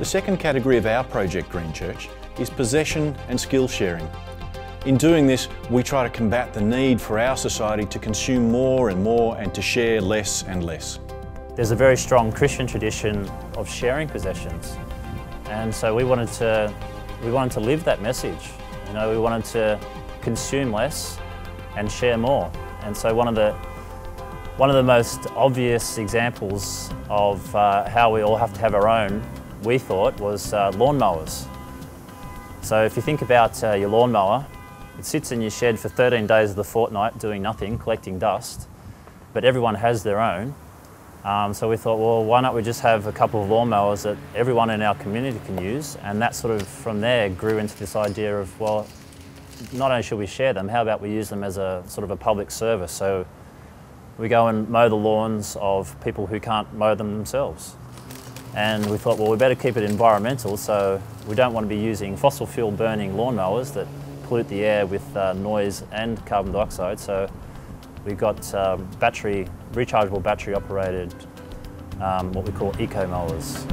second category of our Project Green Church is possession and skill sharing. In doing this, we try to combat the need for our society to consume more and more and to share less and less. There's a very strong Christian tradition of sharing possessions, and so we wanted to live that message. You know, we wanted to consume less and share more. And so one of the most obvious examples of how we all have to have our own, we thought, was lawnmowers. So if you think about your lawnmower, it sits in your shed for 13 days of the fortnight doing nothing, collecting dust, but everyone has their own. So we thought, well, why not we just have a couple of lawnmowers that everyone in our community can use? And that sort of, from there, grew into this idea of, well, not only should we share them, how about we use them as a sort of a public service? So we go and mow the lawns of people who can't mow them themselves. And we thought, well, we better keep it environmental, so we don't want to be using fossil fuel burning lawnmowers that pollute the air with noise and carbon dioxide. So we got rechargeable battery operated, what we call eco mowers.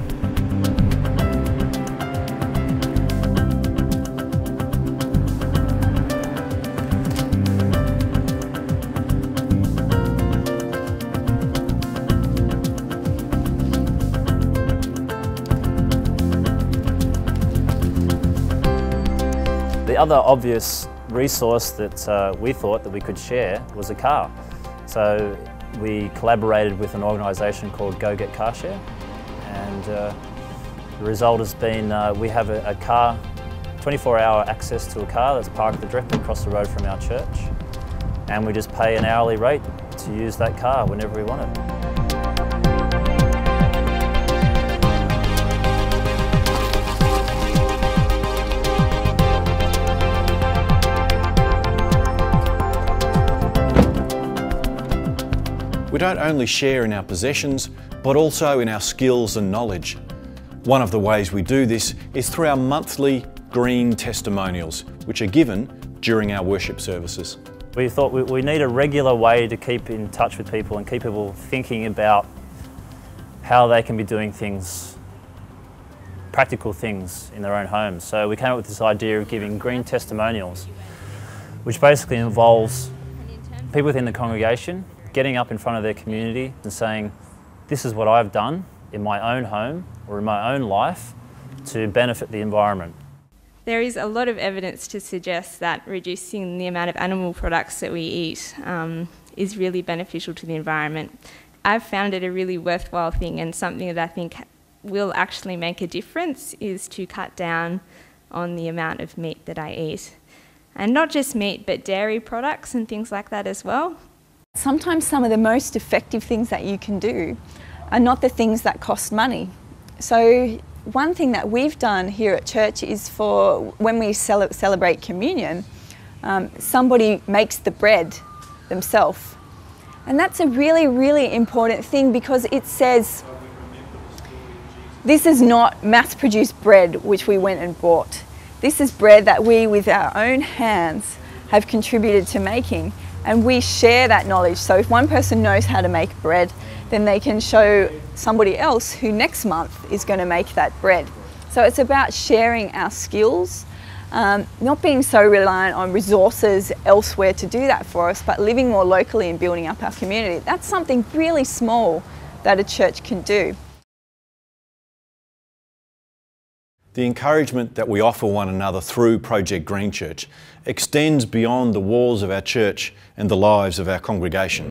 The other obvious resource that we thought that we could share was a car. So we collaborated with an organisation called Go Get Car Share, and the result has been we have a car, 24-hour access to a car that's parked directly across the road from our church, and we just pay an hourly rate to use that car whenever we want it. We don't only share in our possessions, but also in our skills and knowledge. One of the ways we do this is through our monthly green testimonials, which are given during our worship services. We thought we need a regular way to keep in touch with people and keep people thinking about how they can be doing things, practical things in their own homes. So we came up with this idea of giving green testimonials, which basically involves people within the congregation getting up in front of their community and saying, this is what I've done in my own home or in my own life to benefit the environment. There is a lot of evidence to suggest that reducing the amount of animal products that we eat is really beneficial to the environment. I've found it a really worthwhile thing, and something that I think will actually make a difference is to cut down on the amount of meat that I eat. And not just meat, but dairy products and things like that as well. Sometimes some of the most effective things that you can do are not the things that cost money. So one thing that we've done here at church is for when we celebrate communion, somebody makes the bread themselves. And that's a really, really important thing, because it says this is not mass-produced bread which we went and bought. This is bread that we, with our own hands, have contributed to making. And we share that knowledge. So if one person knows how to make bread, then they can show somebody else who next month is going to make that bread. So it's about sharing our skills, not being so reliant on resources elsewhere to do that for us, but living more locally and building up our community. That's something really small that a church can do. The encouragement that we offer one another through Project Green Church extends beyond the walls of our church and the lives of our congregation.